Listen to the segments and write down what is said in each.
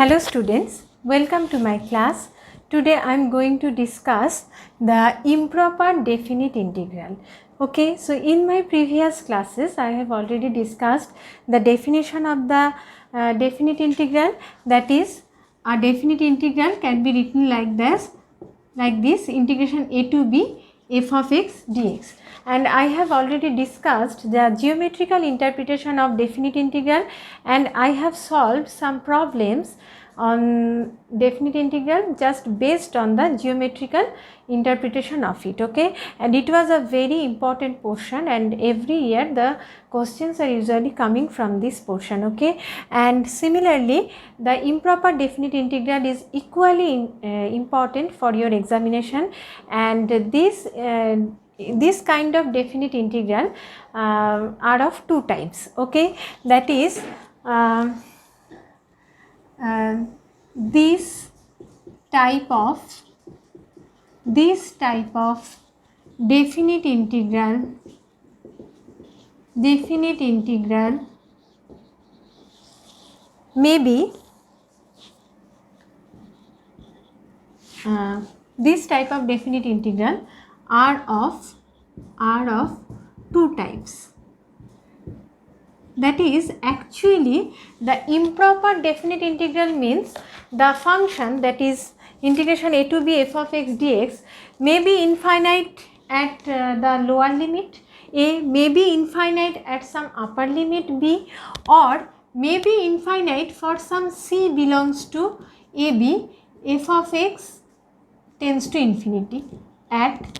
Hello students, welcome to my class. Today I am going to discuss the improper definite integral. Okay, so in my previous classes I have already discussed the definition of the definite integral. That is, a definite integral can be written like this integration a to b f of x dx. And I have already discussed the geometrical interpretation of definite integral, and I have solved some problems on definite integral just based on the geometrical interpretation of it. Okay, and it was a very important portion, and every year the questions are usually coming from this portion. Okay, and similarly the improper definite integral is equally important for your examination, and this kind of definite integral are of two types. Okay, that is this type of definite integral may be this type of definite integral are of two types. That is, actually the improper definite integral means the function, that is integration a to b f of x dx, may be infinite at the lower limit a, may be infinite at some upper limit b, or may be infinite for some c belongs to a b. F of x tends to infinity at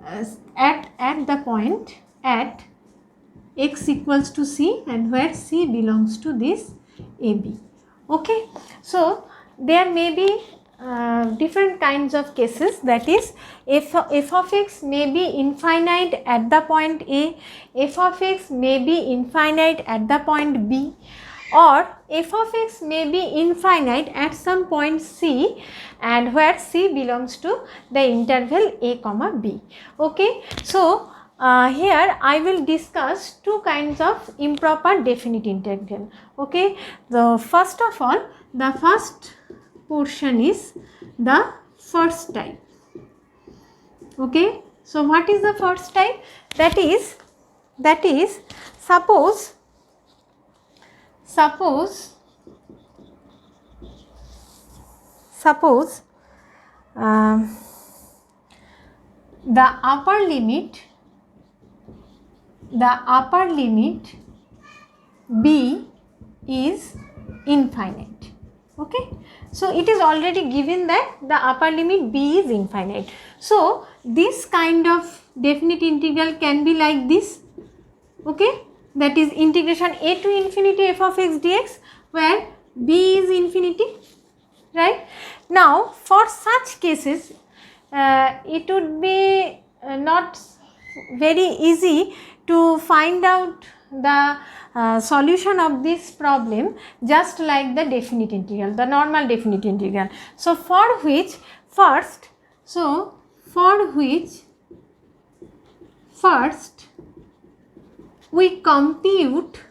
the point at x equals to c, and where c belongs to this AB. Okay, so there may be different kinds of cases. That is, f of x may be infinite at the point A, f of x may be infinite at the point B, or f of x may be infinite at some point C, and where C belongs to the interval a comma b. Okay, so here I will discuss two kinds of improper definite integral. Okay, the first of all, the first portion is the first type. Okay, so what is the first type? That is suppose the upper limit b is infinite. Okay, so it is already given that the upper limit b is infinite. So this kind of definite integral can be like this. Okay, that is integration a to infinity f of x dx, where b is infinity, right? Now for such cases it would be not very easy to find out the solution of this problem just like the definite integral, the normal definite integral. So for which first we compute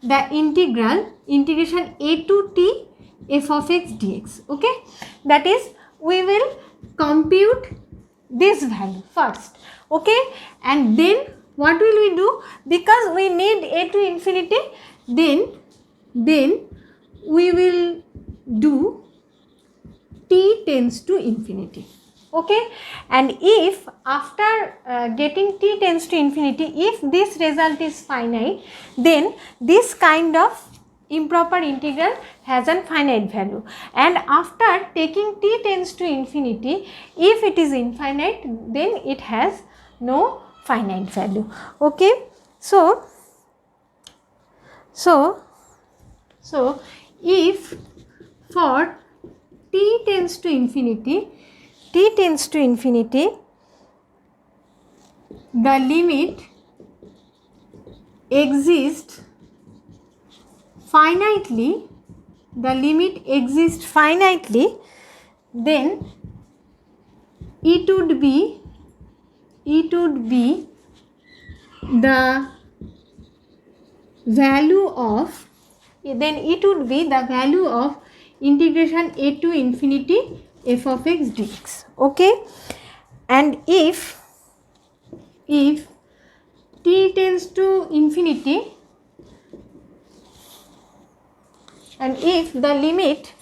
the integration a to t f of x dx. Okay, that is, we will compute this value first. Okay, and then what will we do? Because we need a to infinity, then we will do t tends to infinity. Okay, and if after getting t tends to infinity, if this result is finite, then this kind of improper integral has a finite value, and after taking t tends to infinity, if it is infinite, then it has no finite value. Okay, so if for t tends to infinity, the limit exists finitely, then it would be the value of then it would be the value of integration a to infinity f of x dx. Okay, and if t tends to infinity, and if the limit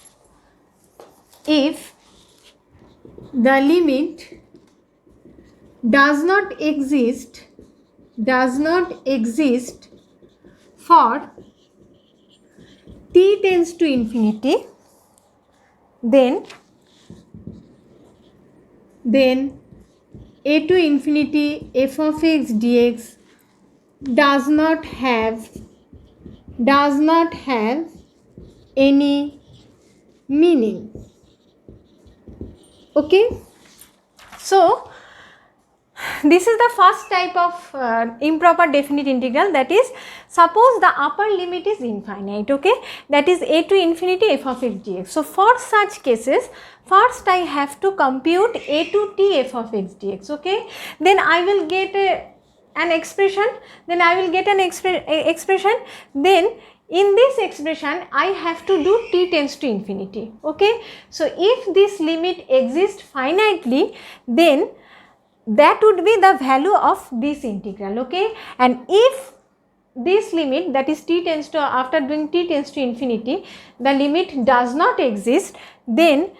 does not exist for t tends to infinity, then a to infinity f of x dx does not have any meaning. Okay, so this is the first type of improper definite integral, that is, suppose the upper limit is infinite, okay, that is a to infinity f of x dx. So for such cases, first I have to compute a to t f of x dx, okay, then I will get an expression, then in this expression I have to do t tends to infinity, okay. So if this limit exists finitely, then that would be the value of this integral, okay. And if this limit, that is t tends to, after doing t tends to infinity, the limit does not exist, then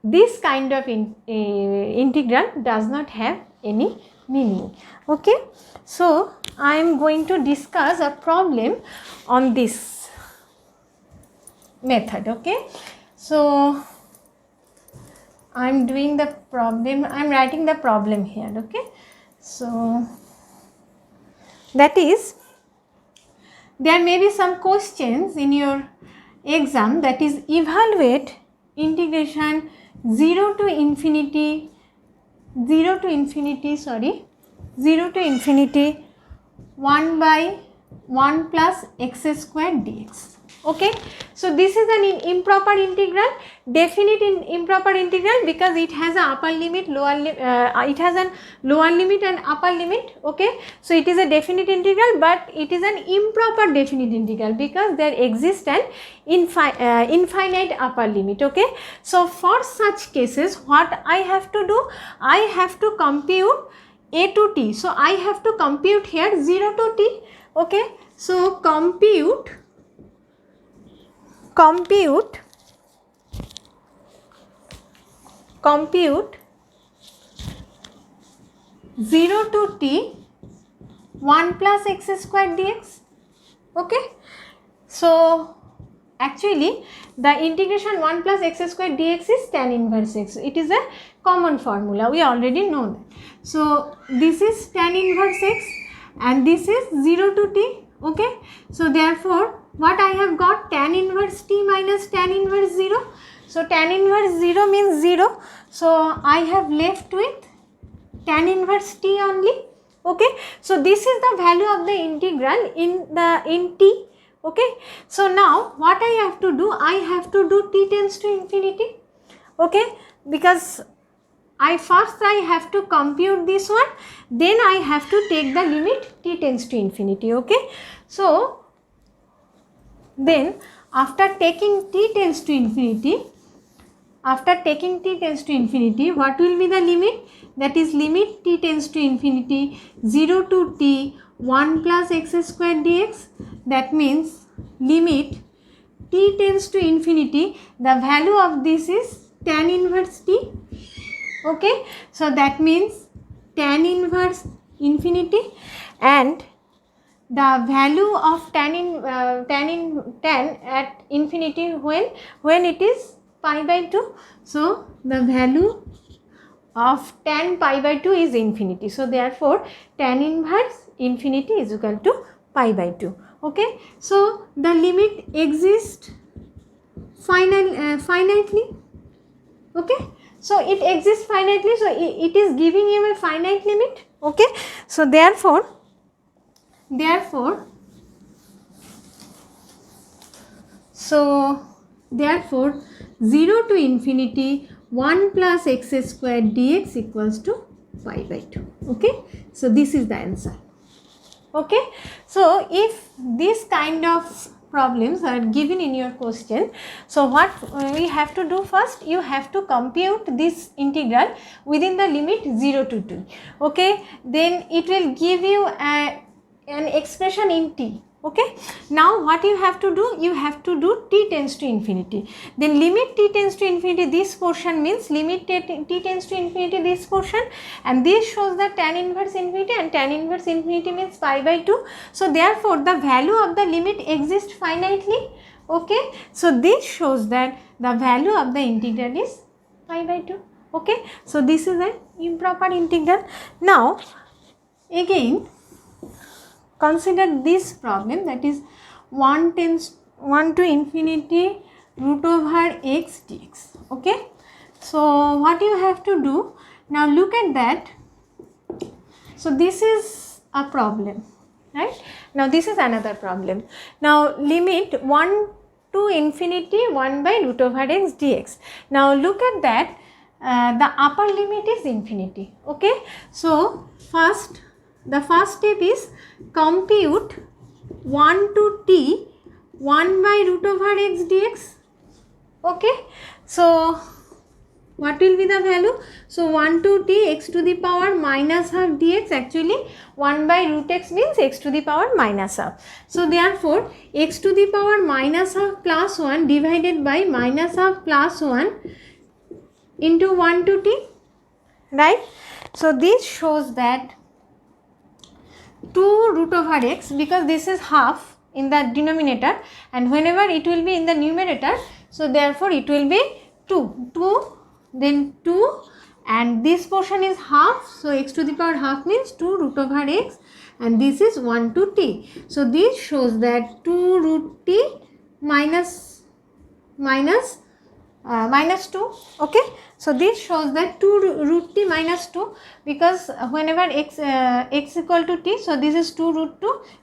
this kind of integral does not have any meaning, okay. So I am going to discuss a problem on this method, okay. So I am doing the problem, I am writing the problem here, okay. So that is, there may be some questions in your exam, that is, evaluate integration 0 to infinity 1 by 1 plus x square dx, okay. So this is an improper integral, definite improper integral, because it has an upper limit, lower limit, it has an lower limit and upper limit, okay. So it is a definite integral, but it is an improper definite integral because there exists an infinite upper limit, okay. So for such cases, what I have to do, I have to compute a to t. So I have to compute here 0 to t, okay. So compute 0 to t 1 plus x square dx, okay. So actually the integration 1 plus x square dx is tan inverse x. It is a common formula, we already know that. So this is tan inverse x and this is 0 to t, okay. So therefore what I have got, tan inverse t minus tan inverse 0. So tan inverse 0 means 0. So I have left with tan inverse t only, okay. So this is the value of the integral in t, okay. So now what I have to do, I have to do t tends to infinity, okay, because I have to compute this one, then I have to take the limit t tends to infinity, okay. So then after taking t tends to infinity, what will be the limit? That is limit t tends to infinity 0 to t 1 plus x square dx. That means limit t tends to infinity, the value of this is tan inverse t, okay. So that means tan inverse infinity, and the value of tan at infinity when it is pi by 2. So the value of tan pi by 2 is infinity. So therefore tan inverse infinity is equal to pi by 2, okay. So the limit exists finitely, okay. So it exists finitely, so it is giving you a finite limit, okay. So therefore 0 to infinity 1 plus x square dx equals to pi by 2, okay. So this is the answer, okay. So if this kind of problems are given in your question. So what we have to do first, you have to compute this integral within the limit 0 to t. Okay, then it will give you an expression in t. Okay, now what you have to do, you have to do t tends to infinity, then limit t tends to infinity, this portion means limit t tends to infinity, this portion, and this shows the tan inverse infinity, and tan inverse infinity means pi by 2. So therefore the value of the limit exists finitely. Okay, so this shows that the value of the integral is pi by 2. Okay, so this is an improper integral. Now again consider this problem, that is 1 to infinity root over x dx. Okay, so what you have to do, now look at that. So this is a problem, right? Now this is another problem. Now limit 1 to infinity 1 by root over x dx. Now look at that, the upper limit is infinity. Okay, so the first step is compute 1 to t 1 by root over x dx. Okay, so what will be the value? So 1 to t x to the power minus half dx, actually 1 by root x means x to the power minus half. So therefore x to the power minus half plus 1 divided by minus half plus 1 into 1 to t, right? So this shows that 2 root over x, because this is half in the denominator and whenever it will be in the numerator, so therefore it will be 2 then 2, and this portion is half, so x to the power half means 2 root over x, and this is 1 to t. So this shows that 2 root t minus 2. Okay, so this shows that 2 root t minus 2, because whenever x equal to t, so this is 2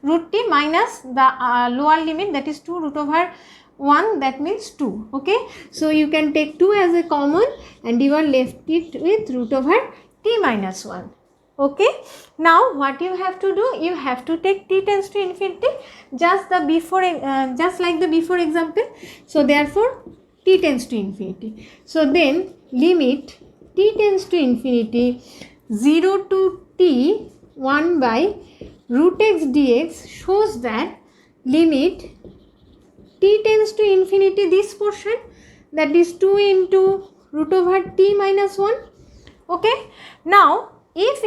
root t minus the lower limit, that is 2 root over 1, that means 2. Okay, so you can take 2 as a common and you are left it with root over t minus 1. Okay, now what you have to do, you have to take t tends to infinity, just like the before example. So therefore t tends to infinity. So then limit t tends to infinity 0 to t 1 by root x dx shows that limit t tends to infinity, this portion, that is 2 into root over t minus 1. Okay, now if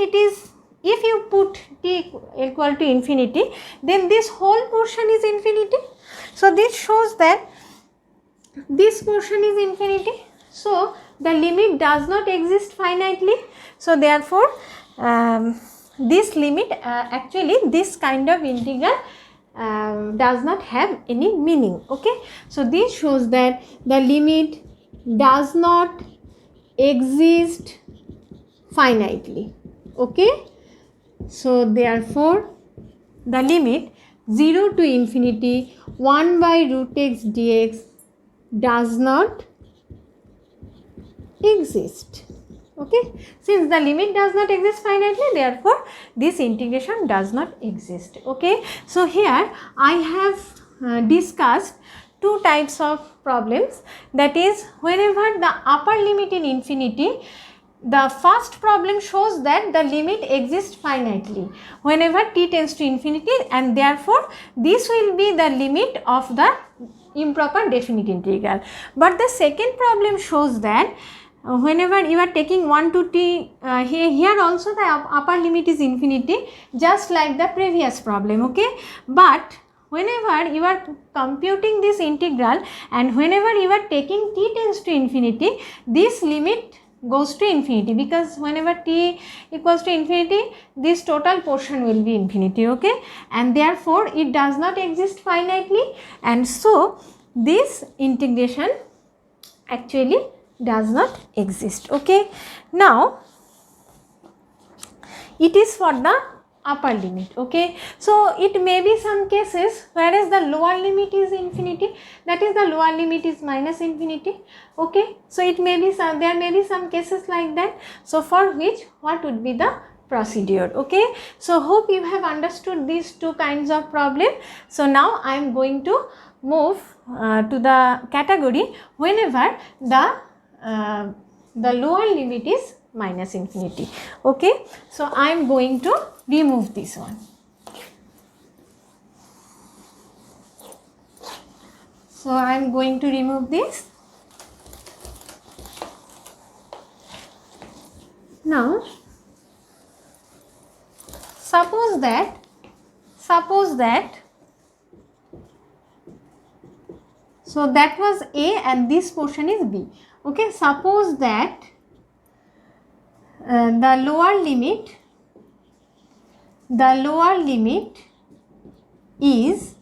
you put t equal to infinity, then this whole portion is infinity. So this shows that this portion is infinity, so the limit does not exist finitely. So therefore this limit, actually this kind of integral does not have any meaning. Okay, so this shows that the limit does not exist finitely. Okay, so therefore the limit 0 to infinity 1 by root x dx does not exist. Okay, since the limit does not exist finitely, therefore this integration does not exist. Okay, so here I have discussed two types of problems, that is whenever the upper limit in infinity, the first problem shows that the limit exists finitely whenever t tends to infinity, and therefore this will be the limit of the improper definite integral. But the second problem shows that whenever you are taking 1 to t, here also the upper limit is infinity, just like the previous problem. Okay, but whenever you are computing this integral and whenever you are taking t tends to infinity, this limit goes to infinity, because whenever t equals to infinity, this total portion will be infinity. Okay, and therefore it does not exist finitely, and so this integration actually does not exist. Okay, now it is for the upper limit. Okay, so it may be some cases whereas the lower limit is infinity, that is the lower limit is minus infinity. Okay, so it may be some, there may be some cases like that, so for which what would be the procedure. Okay, so hope you have understood these two kinds of problem. So now I am going to move to the category whenever the lower limit is minus infinity. Okay, so I am going to remove this one. So I am going to remove this. Now suppose that so that was A and this portion is B. Okay, suppose that the lower limit is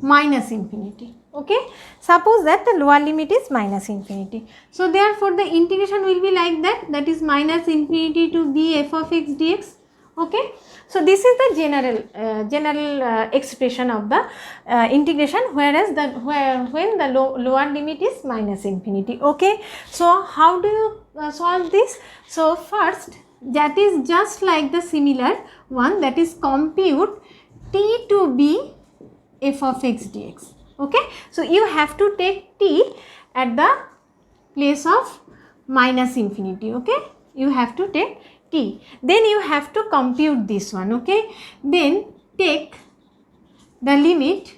minus infinity. Okay, suppose that the lower limit is minus infinity. So therefore the integration will be like that, that is minus infinity to b f of x dx. Okay, so this is the general expression of the integration, whereas when the lower limit is minus infinity. Okay, so how do you solve this? So first, that is just like the similar one, that is compute t to be f of x dx. Okay, so you have to take t at the place of minus infinity. Okay, you have to take t, then you have to compute this one. Okay, then take the limit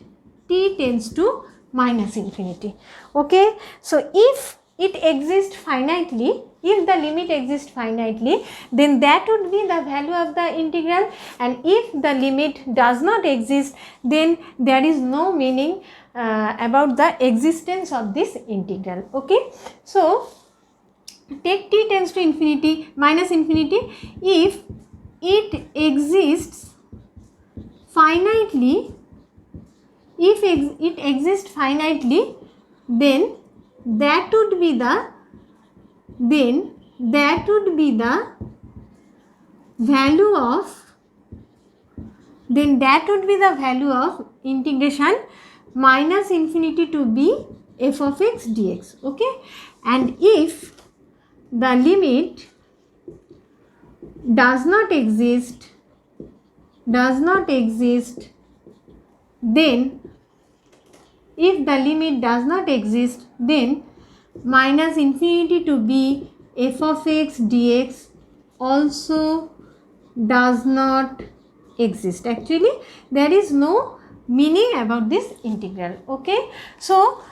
t tends to minus infinity. Okay, so if it exists finitely, if the limit exists finitely, then that would be the value of the integral, and if the limit does not exist, then there is no meaning about the existence of this integral. Okay, so take t tends to infinity, minus infinity. If it exists finitely, then that would be the value of integration minus infinity to b f of x dx. Okay, and if the limit does not exist, then if the limit does not exist, then minus infinity to b f of x dx also does not exist. Actually, there is no meaning about this integral. Okay, so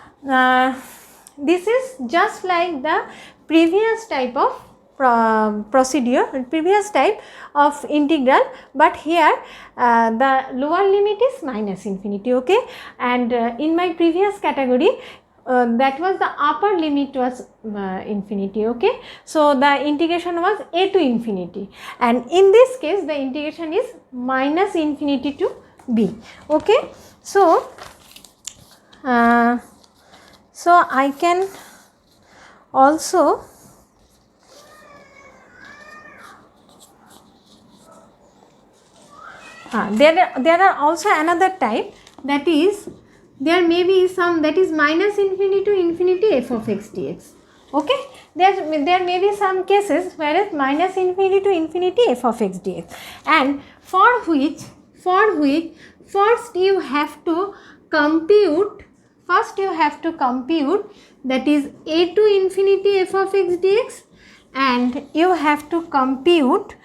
this is just like the previous type of previous type of integral, but here the lower limit is minus infinity. Okay, and in my previous category that was the upper limit was infinity. Okay, so the integration was a to infinity, and in this case the integration is minus infinity to b. Okay, so I can also there are also another type, that is there may be some that is minus infinity to infinity f of x dx. Okay, there may be some cases where it's minus infinity to infinity f of x dx, and for which first you have to compute that is a to infinity f of x dx, and you have to compute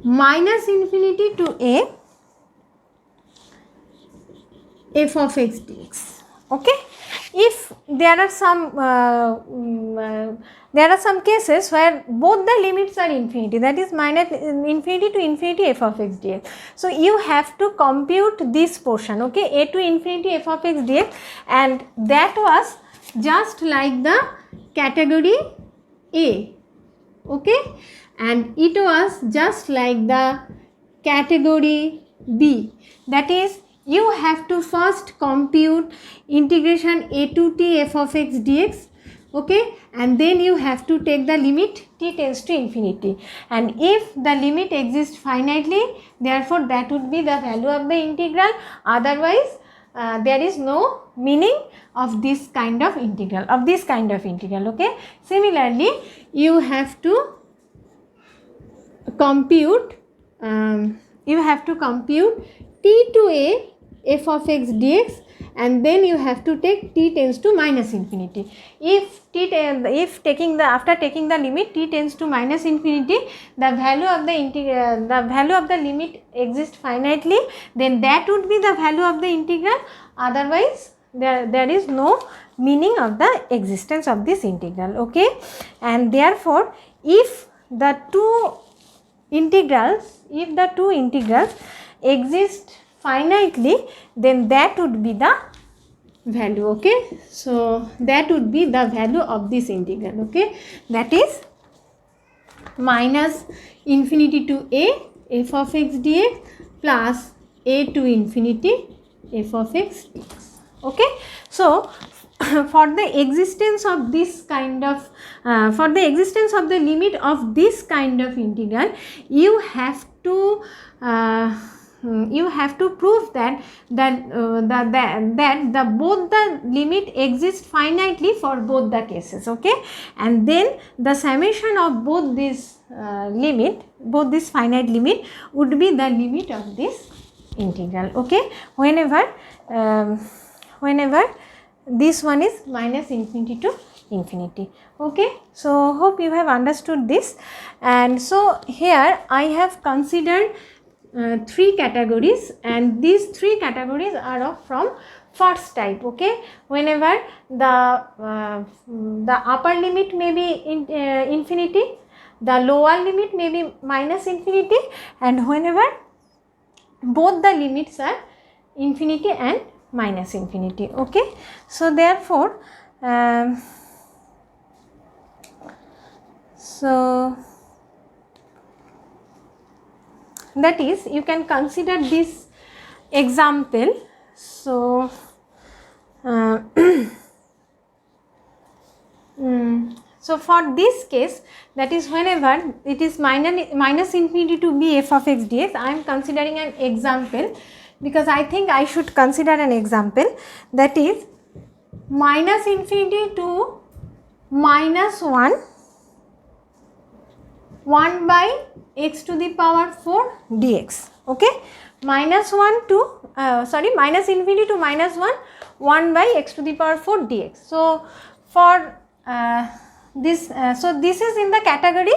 minus infinity to a f of x dx. Okay, if there are some cases where both the limits are infinity, that is minus infinity to infinity f of x dx, so you have to compute this portion. Okay, a to infinity f of x dx, and that was just like the category A. Okay, and it was just like the category B, that is you have to first compute integration a to t f of x dx. Okay, and then you have to take the limit t tends to infinity, and if the limit exists finitely, therefore that would be the value of the integral, otherwise there is no meaning of this kind of integral, Okay, similarly you have to compute t to a f of x dx, and then you have to take t tends to minus infinity. If after taking the limit t tends to minus infinity, the value of the limit exists finitely, then that would be the value of the integral. Otherwise there is no meaning of the existence of this integral. Okay, and therefore if the two integrals exist finitely, then that would be the value. Okay, so that would be the value of this integral. Okay, that is minus infinity to a f of x dx plus a to infinity f of x dx. Okay, so for the existence of this kind of for the existence of the limit of this kind of integral, you have to prove that both the limit exists finitely for both the cases. Okay, and then the summation of both this finite limit would be the limit of this integral. Okay, whenever this one is minus infinity to infinity. Okay, so hope you have understood this. And so here I have considered 3 categories, and these 3 categories are of from first type. Okay, whenever the upper limit may be infinity, the lower limit may be minus infinity, and whenever both the limits are infinity and minus infinity. Okay, so therefore so that is, you can consider this example. So so for this case, that is whenever it is minus infinity to be f of x dx, I am considering an example, because I think I should consider an example, that is minus infinity to minus 1 by x to the power 4 dx. Okay, minus infinity to minus 1 by x to the power 4 dx. So for this is in the category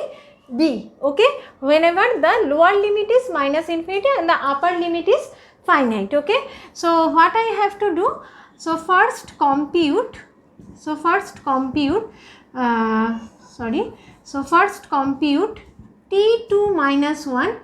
B. Okay, whenever the lower limit is minus infinity and the upper limit is finite. Okay, so what I have to do, so first compute t to minus 1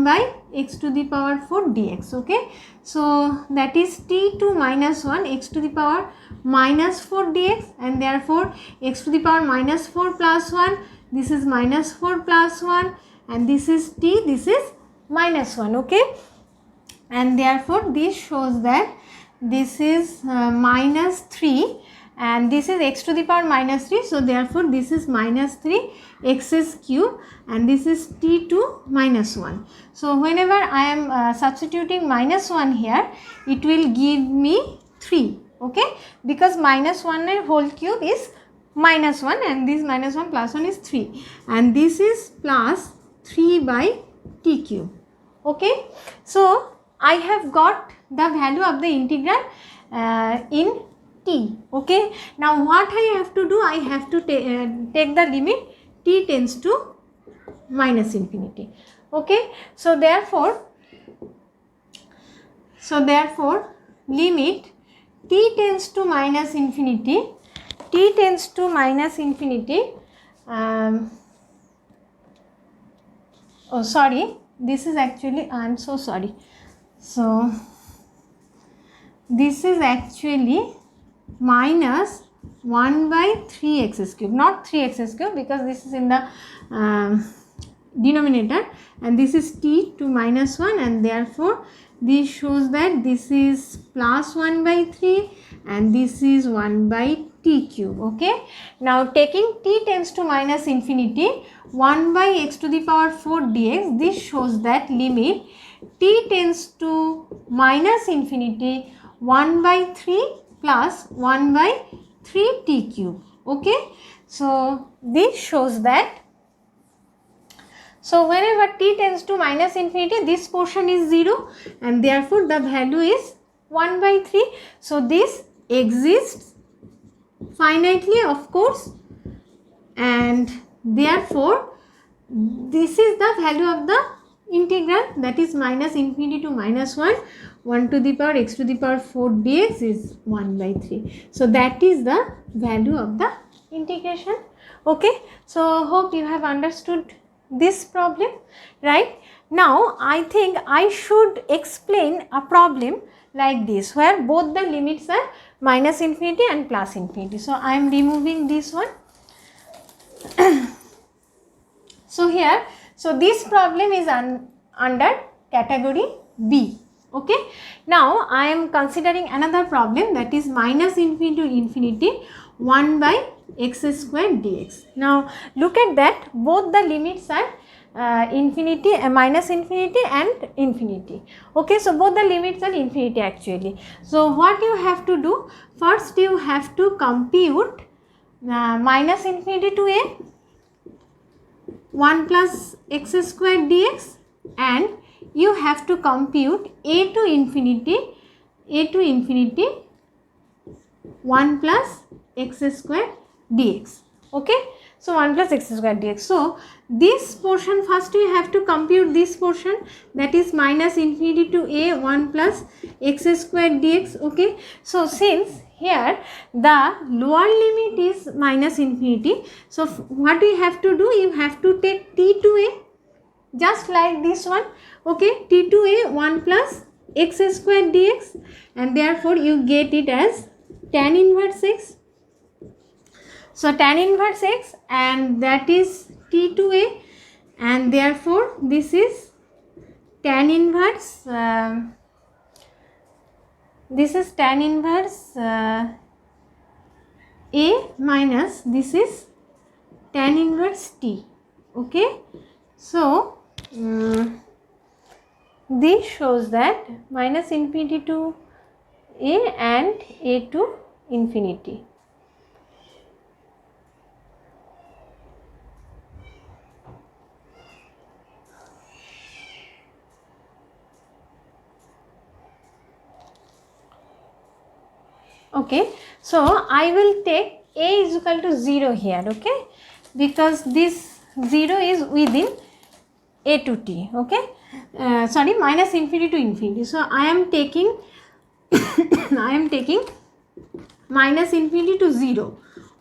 by x to the power 4 dx. Okay, so that is t to minus 1 x to the power minus 4 dx, and therefore x to the power minus 4 plus 1, this is minus 4 plus 1, and this is t, this is minus 1. Okay, and therefore this shows that this is minus 3 and this is x to the power minus 3. So therefore this is minus 3 x is cube, and this is t to minus 1. So whenever I am substituting minus 1 here, it will give me 3. Okay, because minus 1 and whole cube is minus 1, and this minus 1 plus 1 is 3, and this is plus 3 by t cube. Okay, so I have got the value of the integral in t. Okay, now what I have to do, I have to take the limit t tends to minus infinity. Okay, so therefore limit t tends to minus infinity, oh sorry, this is actually, I am so sorry, so this is actually minus 1 by 3x cube, not 3x cube, because this is in the denominator, and this is t to minus 1, and therefore this shows that this is plus 1 by 3 and this is 1 by t cube. Okay, now taking t tends to minus infinity 1 by x to the power 4 dx, this shows that limit t tends to minus infinity 1 by 3 plus 1 by 3 t cube. Okay, so this shows that, so whenever t tends to minus infinity, this portion is 0, and therefore the value is 1 by 3. So this exists finitely, of course, and therefore this is the value of the integral, that is minus infinity to minus 1, 1 to the power x to the power 4 dx is 1 by 3. So that is the value of the integration. Okay, so hope you have understood this problem, right? Now I think I should explain a problem like this, where both the limits are minus infinity and plus infinity. So I am removing this one. So here, so this problem is under category B. Okay. Now I am considering another problem, that is minus infinity to infinity 1 by x square dx. Now look at that, both the limits are infinity, minus infinity and infinity. Okay, so both the limits are infinity actually. So what you have to do, first you have to compute minus infinity to a 1 plus x square dx, and you have to compute a to infinity 1 plus x square dx. Okay, so 1 plus x square dx. So this portion first you have to compute this portion, that is minus infinity to a 1 plus x square dx. Okay, so since here the lower limit is minus infinity, so what you have to do, you have to take t to a, just like this one. Okay, t to a 1 plus x square dx, and therefore you get it as tan inverse x. So tan inverse x, and that is t to a, and therefore this is tan inverse a minus this is tan inverse t. Okay, so this shows that minus infinity to a and a to infinity. Okay, so I will take a is equal to 0 here. Okay, because this 0 is within a to t. Okay, sorry, minus infinity to infinity. So I am taking minus infinity to 0,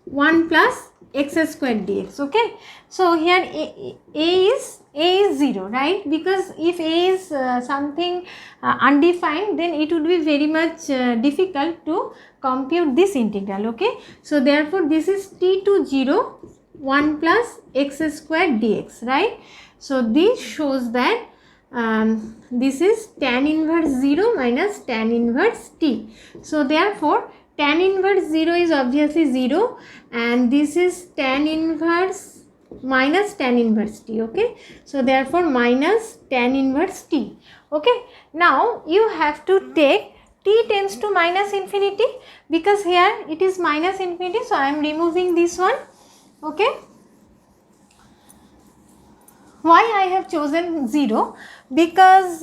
1 plus x square dx. Okay, so here a is 0, right? Because if a is something undefined, then it would be very much difficult to compute this integral. Okay, so therefore this is t to 0, 1 plus x square dx, right? So this shows that this is tan inverse 0 minus tan inverse t. So therefore tan inverse 0 is obviously 0, and this is tan inverse minus tan inverse t. Okay, so therefore minus tan inverse t. Okay, now you have to take t tends to minus infinity, because here it is minus infinity, so I am removing this one. Okay, why I have chosen 0? Because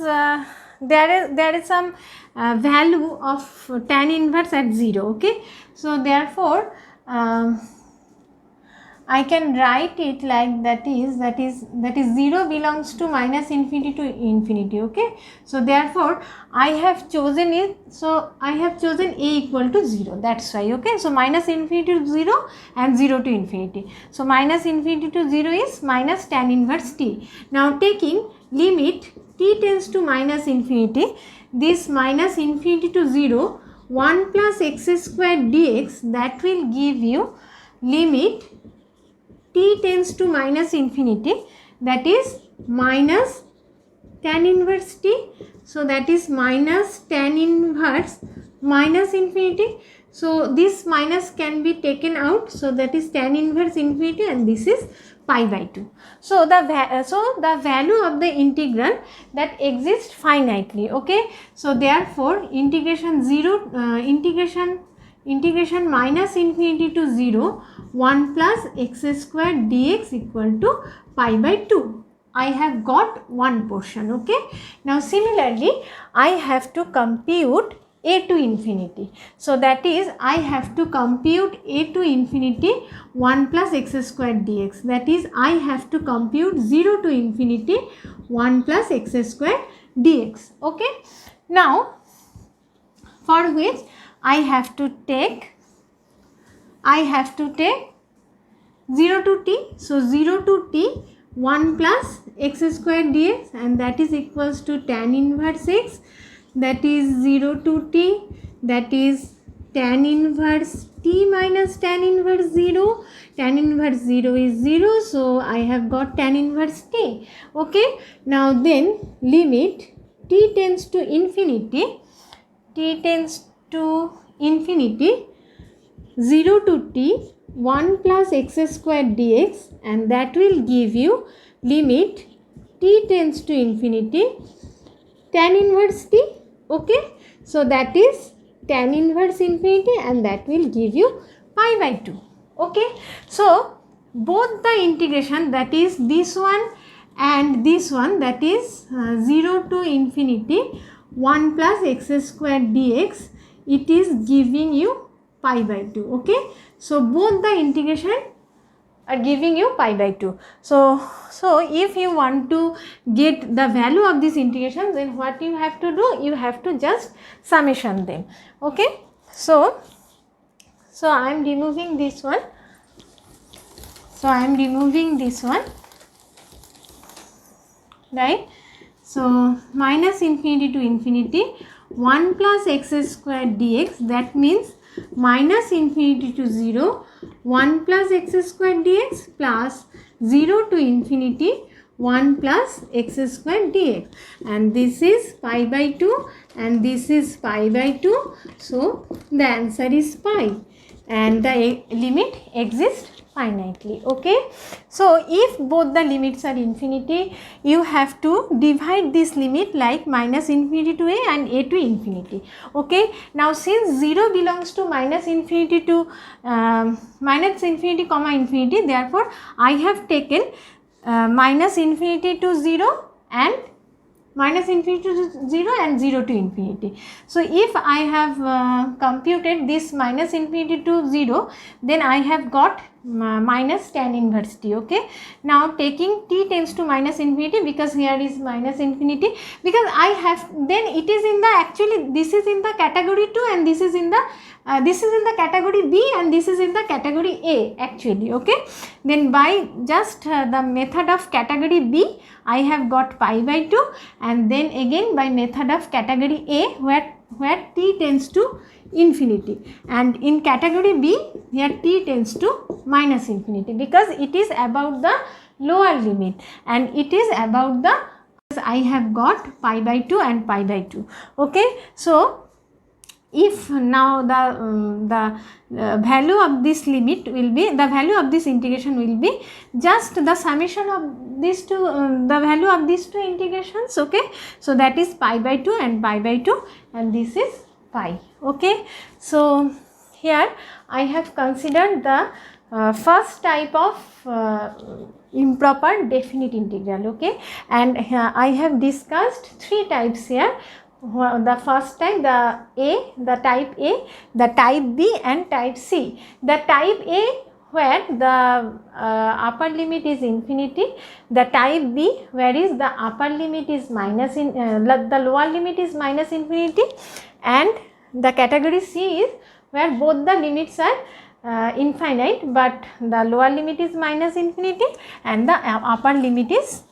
there is some value of tan inverse at 0. Okay, so therefore I can write it like that is 0 belongs to minus infinity to infinity. Okay, so therefore I have chosen it, so I have chosen a equal to 0, that's why. Okay, so minus infinity to 0 and 0 to infinity. So minus infinity to 0 is minus tan inverse t. Now taking limit t tends to minus infinity, this minus infinity to 0, 1 plus x square dx, that will give you limit t tends to minus infinity, that is minus tan inverse t. So that is minus tan inverse minus infinity. So this minus can be taken out, so that is tan inverse infinity, and this is pi by 2. So the value of the integral that exists finitely. Okay, so therefore integration minus infinity to 0, 1 plus x square dx equal to pi by 2. I have got one portion. Okay, now similarly I have to compute a to infinity. So that is I have to compute a to infinity 1 plus x squared dx. That is I have to compute 0 to infinity 1 plus x squared dx. Okay. Now for which I have to take 0 to t. So 0 to t 1 plus x squared dx, and that is equals to tan inverse x, that is 0 to t, that is tan inverse t minus tan inverse 0. Tan inverse 0 is 0, so I have got tan inverse t. Okay. Now then limit t tends to infinity, 0 to t 1 plus x squared dx, and that will give you limit t tends to infinity tan inverse t. Okay. So that is tan inverse infinity, and that will give you pi by 2. Okay. So both the integration, that is this one and this one, that is 0 to infinity 1 plus x squared dx, it is giving you pi by 2. Okay. So both the integration are giving you pi by 2. So if you want to get the value of this integration, then what you have to do, you have to just summation them. Okay. So I am removing this one. Right. So minus infinity to infinity 1 plus x squared dx, that means minus infinity to 0 1 plus x squared dx plus 0 to infinity 1 plus x squared dx, and this is pi by 2 and this is pi by 2. So the answer is pi, and the limit exists finitely. Okay. So if both the limits are infinity, you have to divide this limit like minus infinity to a and a to infinity. Okay. Now since 0 belongs to minus infinity to minus infinity comma infinity, therefore I have taken minus infinity to 0 and minus infinity to 0 and 0 to infinity. So if I have computed this minus infinity to 0, then I have got minus tan inverse t. Okay. Now taking t tends to minus infinity, because here is minus infinity, because I have, then it is in the, actually this is in the category 2 and this is in the category B and this is in the category A actually. Okay. Then by just the method of category B, I have got pi by 2, and then again by method of category A where t tends to infinity, and in category B here t tends to minus infinity, because it is about the lower limit and it is about the, I have got pi by 2 and pi by 2. Okay. So if now the value of this limit will be, the value of this integration will be just the summation of these two, the value of these two integrations. Okay. So that is pi by 2 and pi by 2, and this is pi. Okay. So here I have considered the first type of improper definite integral. Okay. And I have discussed 3 types here. The first type, the type A, the type B and type C. The type A where the upper limit is infinity, the type B where is the upper limit is minus the lower limit is minus infinity, and the category C is where both the limits are infinite, but the lower limit is minus infinity and the upper limit is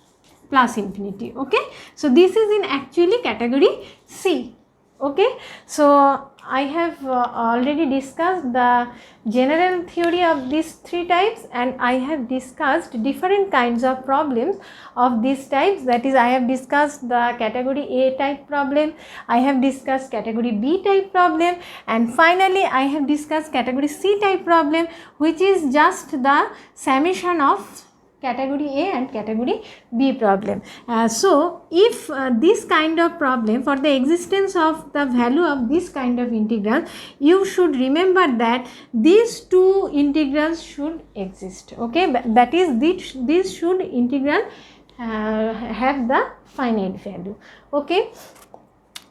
plus infinity. Okay. So this is in actually category C. Okay. So I have already discussed the general theory of these 3 types, and I have discussed different kinds of problems of these types. That is, I have discussed the category A type problem, I have discussed category B type problem, and finally I have discussed category C type problem, which is just the summation of category A and category B problem. So if this kind of problem, for the existence of the value of this kind of integral, you should remember that these 2 integrals should exist. Okay. That is, this should integral have the finite value. Okay.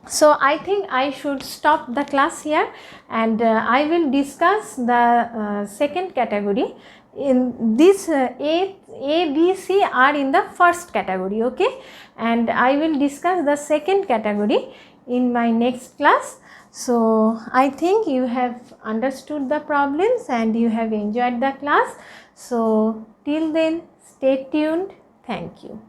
So I think I should stop the class here, and I will discuss the second category. In this A, B, C are in the first category, okay, and I will discuss the second category in my next class. So I think you have understood the problems and you have enjoyed the class. So till then, stay tuned. Thank you.